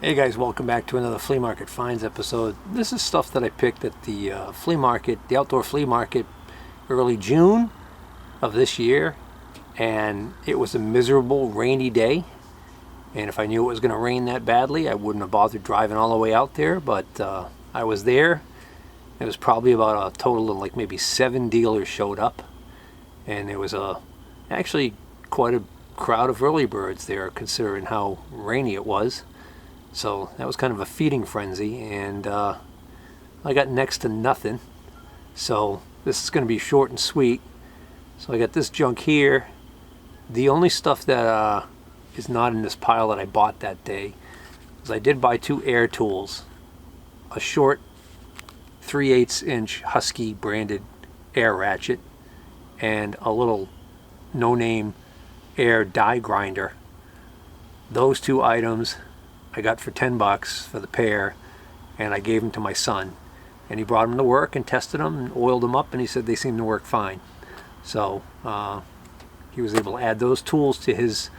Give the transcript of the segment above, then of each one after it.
Hey guys, welcome back to another Flea Market Finds episode. This is stuff that I picked at the flea market, the outdoor flea market, early June of this year. And it was a miserable rainy day. And if I knew it was going to rain that badly, I wouldn't have bothered driving all the way out there. But I was there. It was probably about a total of like maybe 7 dealers showed up. And there was actually quite a crowd of early birds there considering how rainy it was. So that was kind of a feeding frenzy, and I got next to nothing. So this is going to be short and sweet. So I got this junk here. The only stuff that is not in this pile that I bought that day is I did buy 2 air tools, a short 3/8 inch Husky branded air ratchet, and a little no-name air die grinder. Those 2 items I got for $10 for the pair, and I gave them to my son, and he brought them to work and tested them and oiled them up, and he said they seemed to work fine. So he was able to add those tools to his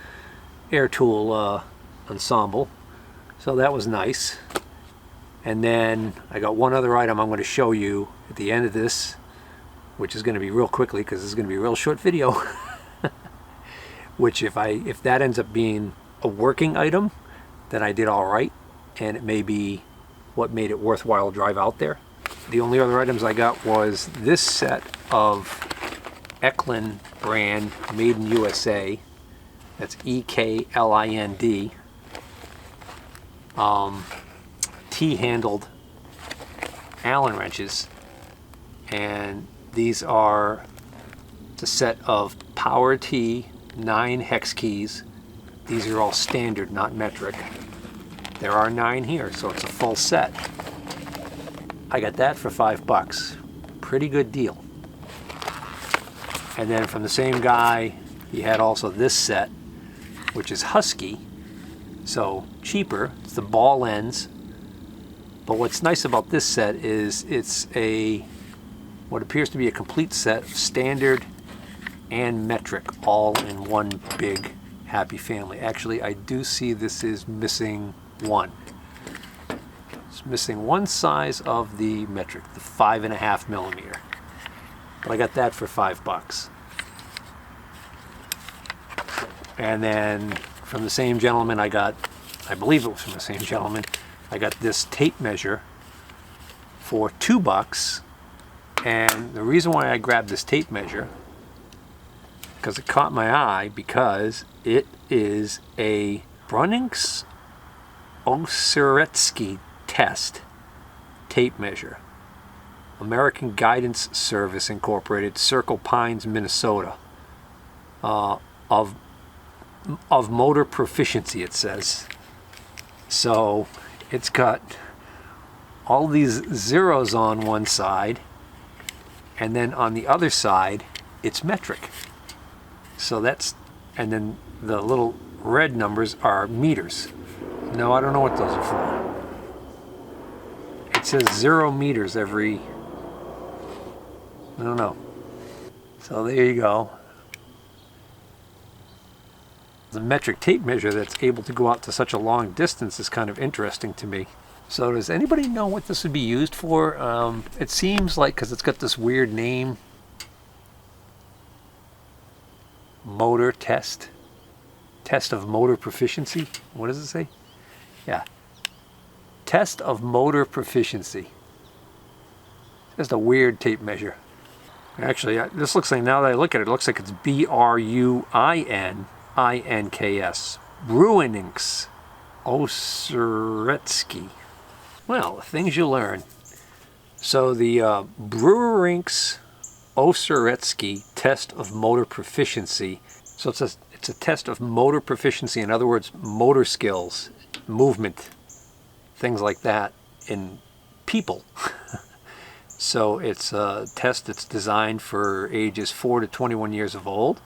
air tool ensemble, so that was nice. And then I got one other item I'm going to show you at the end of this, which is going to be real quickly because this is going to be a real short video. Which if that ends up being a working item, then I did all right, and it may be what made it worthwhile drive out there. The only other items I got was this set of Eklund brand, made in USA. That's EKLIND. T-handled Allen wrenches, and these are the set of Power T 9 hex keys. These are all standard, not metric. There are 9 here, so it's a full set. I got that for $5. Pretty good deal. And then from the same guy, he had also this set, which is Husky, so cheaper. It's the ball ends. But what's nice about this set is it's what appears to be a complete set of standard and metric, all in one big happy family. Actually, I do see this is missing one. It's missing one size of the metric, the 5.5 millimeter. But I got that for $5. And then from the same gentleman, I believe it was from the same gentleman, I got this tape measure for $2. And the reason why I grabbed this tape measure, because it caught my eye, because it is a Brunnings Oseretsky test tape measure. American Guidance Service Incorporated, Circle Pines, Minnesota. Of motor proficiency, it says. So it's got all these zeros on one side, and then on the other side it's metric. So and then the little red numbers are meters. No, I don't know what those are for. It says 0 meters every, I don't know. So there you go. The metric tape measure that's able to go out to such a long distance is kind of interesting to me. So does anybody know what this would be used for? It seems like, because it's got this weird name, motor test of motor proficiency. What does it say? Yeah, test of motor proficiency. Just a weird tape measure. Actually, this looks like, now that I look at it, it looks like it's BRUININKS, Bruinings Oseretsky. Well, things you learn. So the Bruinings Oseretsky test of motor proficiency. So it's a test of motor proficiency, in other words, motor skills, movement, things like that in people. So it's a test that's designed for ages 4 to 21 years of old.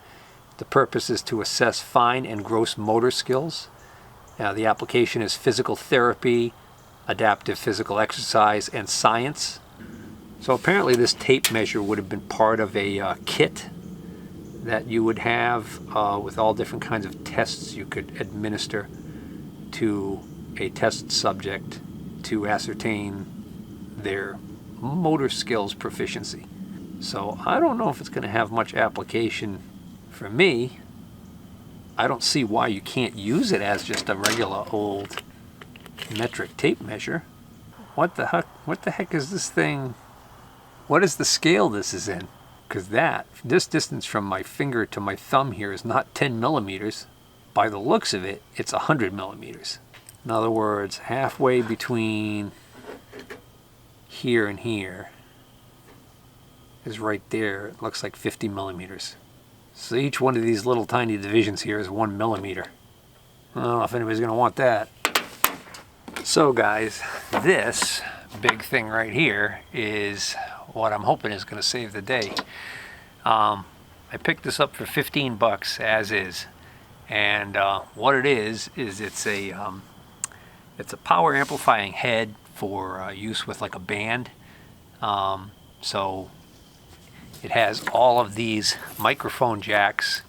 The purpose is to assess fine and gross motor skills. The application is physical therapy, adaptive physical exercise, and science. So apparently this tape measure would have been part of a kit that you would have with all different kinds of tests you could administer to a test subject to ascertain their motor skills proficiency. So I don't know if it's going to have much application for me. I don't see why you can't use it as just a regular old metric tape measure. What the heck is this thing? What is the scale this is in? Because this distance from my finger to my thumb here is not 10 millimeters. By the looks of it, it's 100 millimeters. In other words, halfway between here and here is right there. It looks like 50 millimeters. So each one of these little tiny divisions here is 1 millimeter. I don't know if anybody's going to want that. So guys, this big thing right here is what I'm hoping is going to save the day. I picked this up for 15 bucks as is, and what it is it's a power amplifying head for use with like a band. So it has all of these microphone jacks,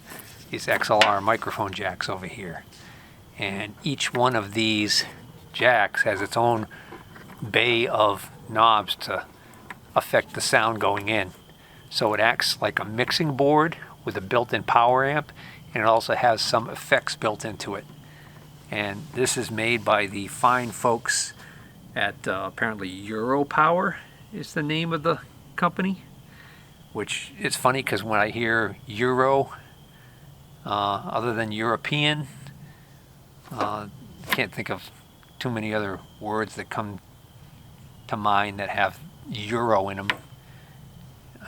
these XLR microphone jacks over here, and each one of these jacks has its own bay of knobs to affect the sound going in. So it acts like a mixing board with a built-in power amp, and it also has some effects built into it. And this is made by the fine folks at apparently Europower is the name of the company, which is funny because when I hear Euro, other than European, can't think of too many other words that come to mind that have Euro in them.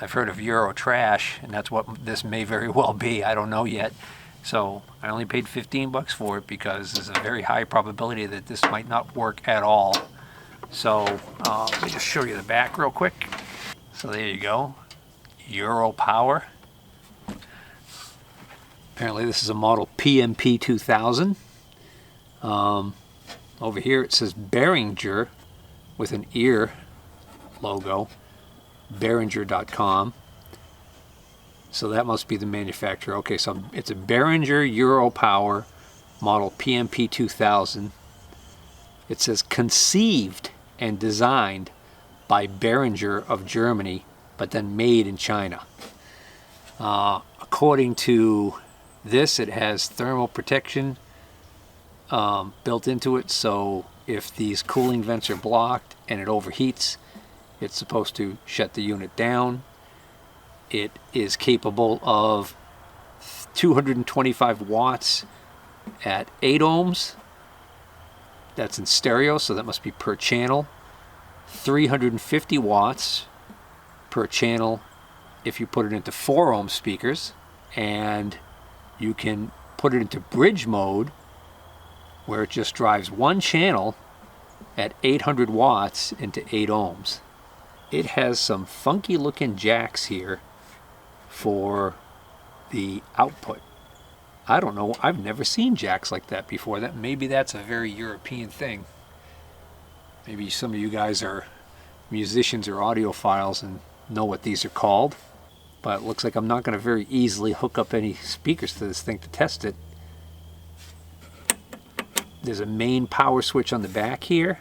I've heard of Euro trash, and that's what this may very well be. I don't know yet. So I only paid 15 bucks for it because there's a very high probability that this might not work at all. So let me just show you the back real quick. So there you go, Europower. Apparently this is a model PMP 2000. Over here it says Behringer with an ear logo, Behringer.com. So that must be the manufacturer. Okay, so it's a Behringer Europower model PMP 2000. It says conceived and designed by Behringer of Germany, but then made in China. According to this, it has thermal protection built into it, so if these cooling vents are blocked and it overheats, it's supposed to shut the unit down. It is capable of 225 watts at 8 ohms. That's in stereo, so that must be per channel. 350 watts per channel if you put it into 4 ohm speakers, and you can put it into bridge mode where it just drives one channel at 800 watts into 8 ohms. It has some funky looking jacks here for the output. I don't know, I've never seen jacks like that before. Maybe that's a very European thing. Maybe some of you guys are musicians or audiophiles and know what these are called. But it looks like I'm not going to very easily hook up any speakers to this thing to test it. There's a main power switch on the back here.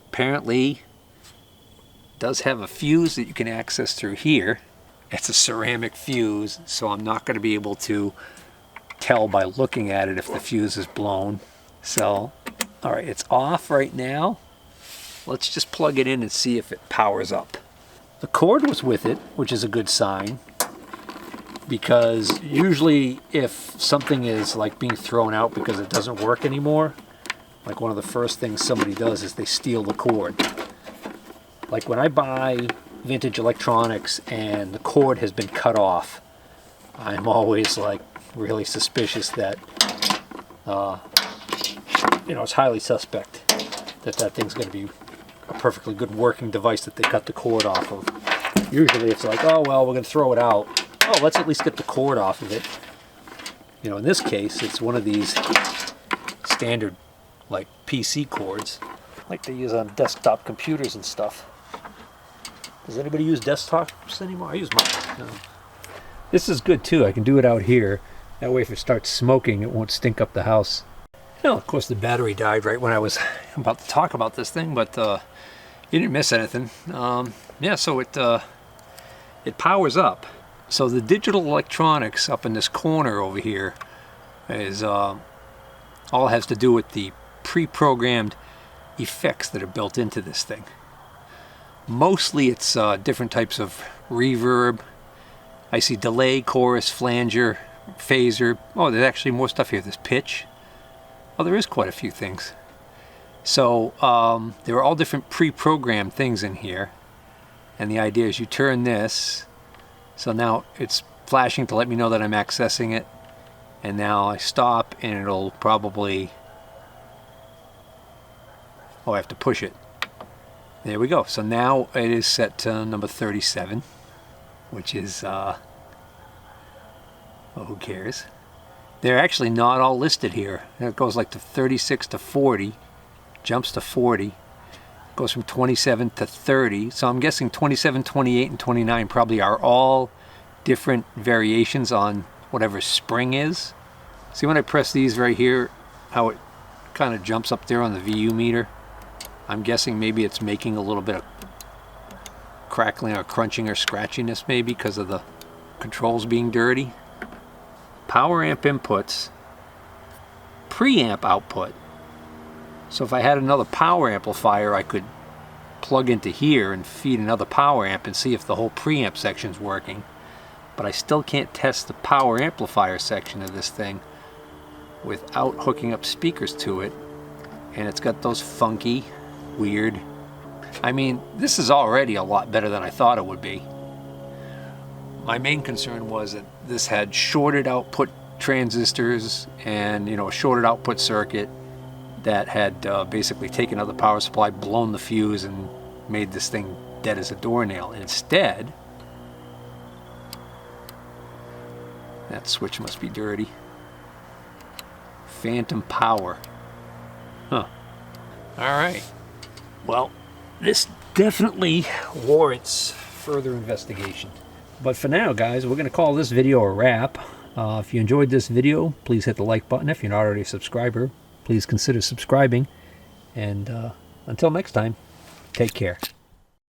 Apparently does have a fuse that you can access through here. It's a ceramic fuse, so I'm not going to be able to tell by looking at it if the fuse is blown. So, alright, it's off right now. Let's just plug it in and see if it powers up. The cord was with it, which is a good sign, because usually if something is like being thrown out because it doesn't work anymore, like one of the first things somebody does is they steal the cord. Like when I buy vintage electronics and the cord has been cut off, I'm always like really suspicious that it's highly suspect that thing's going to be a perfectly good working device that they cut the cord off of. Usually it's like, oh well, we're going to throw it out. Oh, let's at least get the cord off of it. In this case, it's one of these standard like PC cords like they use on desktop computers and stuff. Does anybody use desktops anymore? I use mine. No. This is good too. I can do it out here. That way if it starts smoking, it won't stink up the house. Well, of course the battery died right when I was about to talk about this thing, but you didn't miss anything. Yeah, so it powers up. So the digital electronics up in this corner over here is all has to do with the pre-programmed effects that are built into this thing. Mostly it's different types of reverb. I see delay, chorus, flanger, phaser. Oh, there's actually more stuff here. There's pitch. Oh, there is quite a few things. So there are all different pre-programmed things in here. And the idea is you turn this. So now it's flashing to let me know that I'm accessing it. And now I stop and it'll probably... Oh, I have to push it. There we go. So now it is set to number 37, which is... well, who cares? They're actually not all listed here. It goes like to 36 to 40, jumps to 40, goes from 27 to 30. So I'm guessing 27, 28, and 29 probably are all different variations on whatever spring is. See when I press these right here, how it kind of jumps up there on the VU meter? I'm guessing maybe it's making a little bit of crackling or crunching or scratchiness maybe because of the controls being dirty. Power amp inputs, preamp output. So if I had another power amplifier, I could plug into here and feed another power amp and see if the whole preamp section's working. But I still can't test the power amplifier section of this thing without hooking up speakers to it. And it's got those funky, weird... I mean, this is already a lot better than I thought it would be. My main concern was that this had shorted output transistors and, you know, a shorted output circuit that had basically taken out the power supply, blown the fuse, and made this thing dead as a doornail. Instead, that switch must be dirty. Phantom power. Huh. Alright. Well, this definitely warrants further investigation. But for now, guys, we're going to call this video a wrap. If you enjoyed this video, please hit the like button. If you're not already a subscriber, please consider subscribing. And until next time, take care.